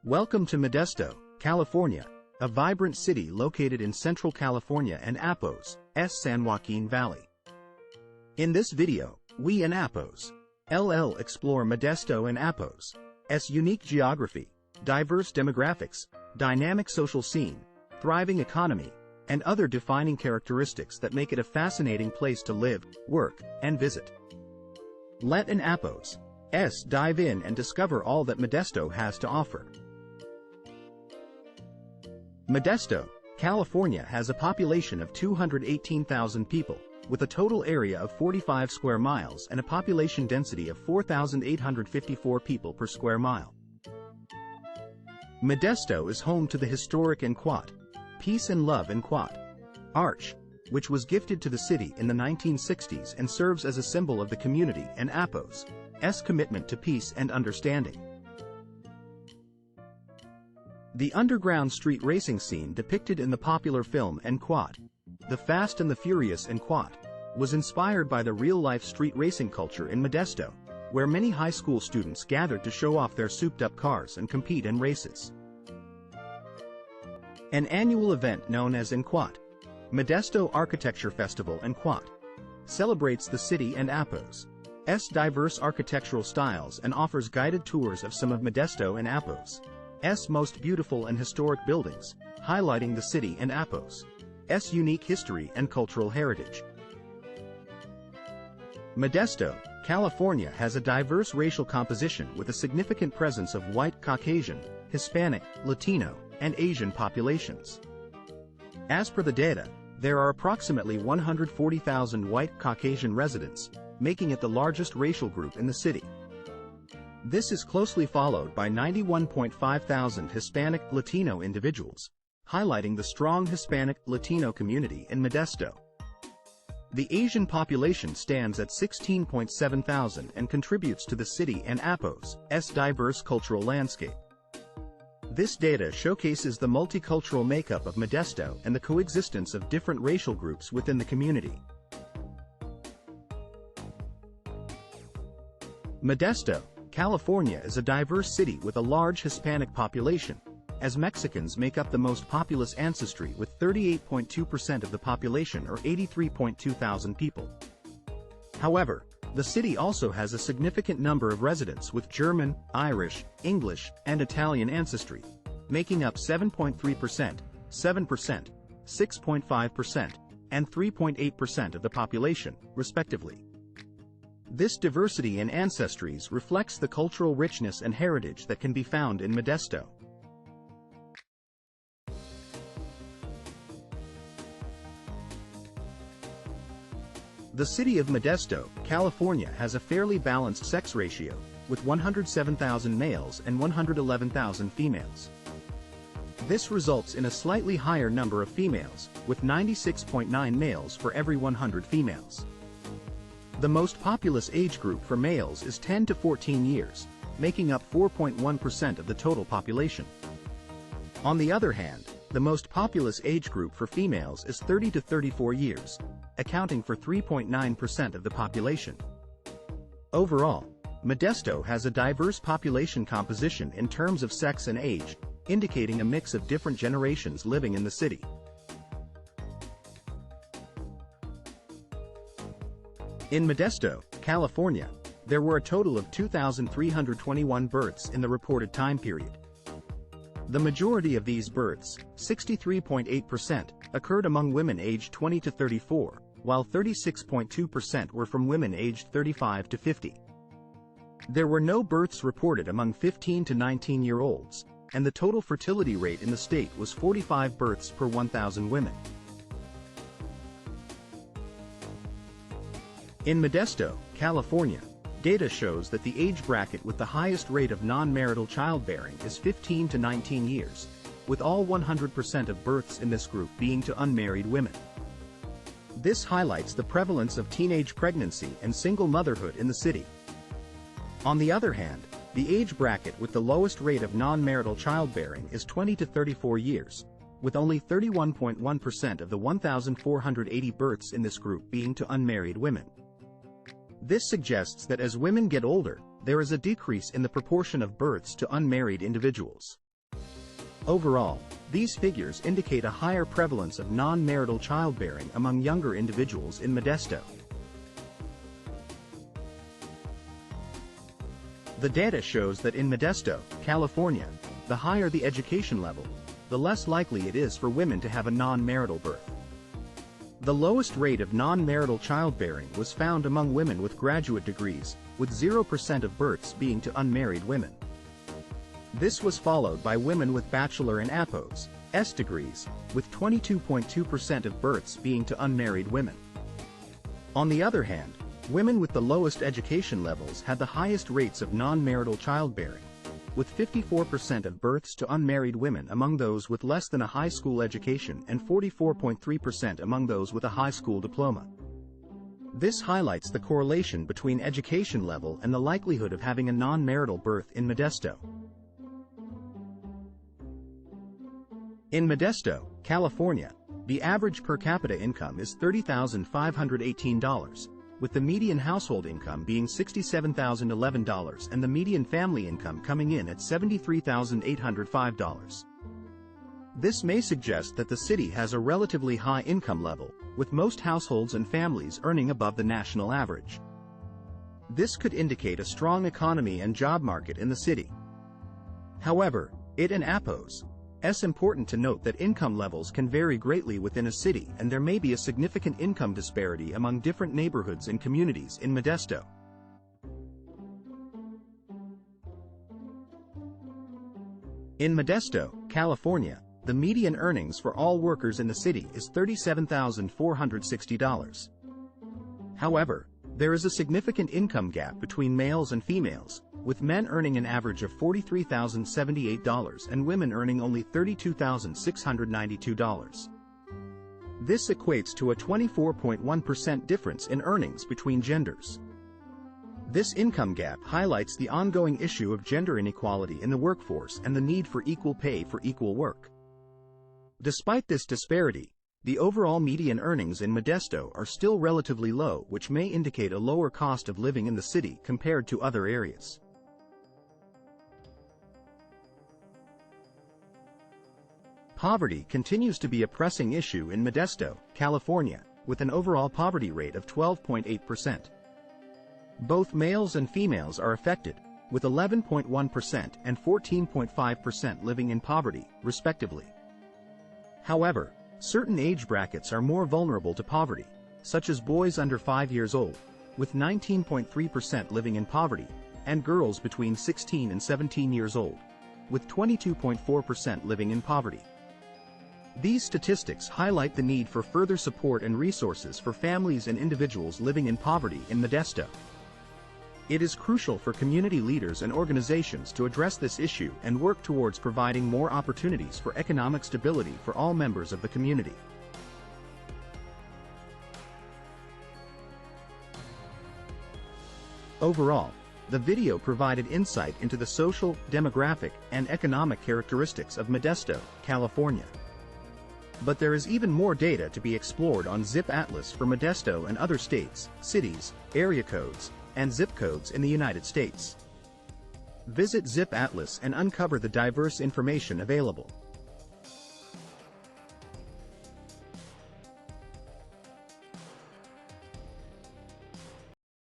Welcome to Modesto, California, a vibrant city located in Central California and Apos, San Joaquin Valley. In this video, we in Apos, LL explore Modesto and Apos' unique geography, diverse demographics, dynamic social scene, thriving economy, and other defining characteristics that make it a fascinating place to live, work, and visit. Let an Apos' dive in and discover all that Modesto has to offer. Modesto, California has a population of 218,000 people, with a total area of 45 square miles and a population density of 4,854 people per square mile. Modesto is home to the historic Enquat, Peace and Love Enquat Arch, which was gifted to the city in the 1960s and serves as a symbol of the community and Apos' commitment to peace and understanding. The underground street racing scene depicted in the popular film Enquat, The Fast and the Furious Enquat, was inspired by the real-life street racing culture in Modesto, where many high school students gathered to show off their souped-up cars and compete in races. An annual event known as Enquat, Modesto Architecture Festival Enquat, celebrates the city and Apos' diverse architectural styles and offers guided tours of some of Modesto and Apos' most beautiful and historic buildings, highlighting the city and Apos' unique history and cultural heritage. Modesto, California has a diverse racial composition with a significant presence of white, Caucasian, Hispanic, Latino, and Asian populations. As per the data, there are approximately 140,000 white Caucasian residents, making it the largest racial group in the city. This is closely followed by 91.5 thousand Hispanic Latino individuals, highlighting the strong Hispanic Latino community in Modesto. The Asian population stands at 16.7 thousand and contributes to the city and Apos' diverse cultural landscape. This data showcases the multicultural makeup of Modesto and the coexistence of different racial groups within the community. Modesto, California is a diverse city with a large Hispanic population, as Mexicans make up the most populous ancestry with 38.2% of the population or 83.2 thousand people. However, the city also has a significant number of residents with German, Irish, English, and Italian ancestry, making up 7.3%, 7%, 6.5%, and 3.8% of the population, respectively. This diversity in ancestries reflects the cultural richness and heritage that can be found in Modesto. The city of Modesto, California has a fairly balanced sex ratio, with 107,000 males and 111,000 females. This results in a slightly higher number of females, with 96.9 males for every 100 females. The most populous age group for males is 10 to 14 years, making up 4.1% of the total population. On the other hand, the most populous age group for females is 30 to 34 years, accounting for 3.9% of the population. Overall, Modesto has a diverse population composition in terms of sex and age, indicating a mix of different generations living in the city. In Modesto, California, there were a total of 2,321 births in the reported time period. The majority of these births, 63.8%, occurred among women aged 20 to 34, while 36.2% were from women aged 35 to 50. There were no births reported among 15 to 19-year-olds, and the total fertility rate in the state was 45 births per 1,000 women. In Modesto, California, data shows that the age bracket with the highest rate of non-marital childbearing is 15 to 19 years, with all 100% of births in this group being to unmarried women. This highlights the prevalence of teenage pregnancy and single motherhood in the city. On the other hand, the age bracket with the lowest rate of non-marital childbearing is 20 to 34 years, with only 31.1% of the 1,480 births in this group being to unmarried women. This suggests that as women get older, there is a decrease in the proportion of births to unmarried individuals. Overall, these figures indicate a higher prevalence of non-marital childbearing among younger individuals in Modesto. The data shows that in Modesto, California, the higher the education level, the less likely it is for women to have a non-marital birth. The lowest rate of non-marital childbearing was found among women with graduate degrees, with 0% of births being to unmarried women. This was followed by women with bachelor and APOS (S) degrees, with 22.2% of births being to unmarried women. On the other hand, women with the lowest education levels had the highest rates of non-marital childbearing, with 54% of births to unmarried women among those with less than a high school education and 44.3% among those with a high school diploma. This highlights the correlation between education level and the likelihood of having a non-marital birth in Modesto. In Modesto, California, the average per capita income is $30,518, with the median household income being $67,011 and the median family income coming in at $73,805. This may suggest that the city has a relatively high income level, with most households and families earning above the national average. This could indicate a strong economy and job market in the city. However, it's important to note that income levels can vary greatly within a city and there may be a significant income disparity among different neighborhoods and communities in Modesto. In Modesto, California, the median earnings for all workers in the city is $37,460. However, there is a significant income gap between males and females, with men earning an average of $43,078 and women earning only $32,692. This equates to a 24.1% difference in earnings between genders. This income gap highlights the ongoing issue of gender inequality in the workforce and the need for equal pay for equal work. Despite this disparity, the overall median earnings in Modesto are still relatively low, which may indicate a lower cost of living in the city compared to other areas. Poverty continues to be a pressing issue in Modesto, California, with an overall poverty rate of 12.8%. Both males and females are affected, with 11.1% and 14.5% living in poverty, respectively. However, certain age brackets are more vulnerable to poverty, such as boys under 5 years old, with 19.3% living in poverty, and girls between 16 and 17 years old, with 22.4% living in poverty. These statistics highlight the need for further support and resources for families and individuals living in poverty in Modesto. It is crucial for community leaders and organizations to address this issue and work towards providing more opportunities for economic stability for all members of the community. Overall, the video provided insight into the social, demographic, and economic characteristics of Modesto, California. But there is even more data to be explored on Zip Atlas for Modesto and other states, cities, area codes, and zip codes in the United States. Visit Zip Atlas and uncover the diverse information available.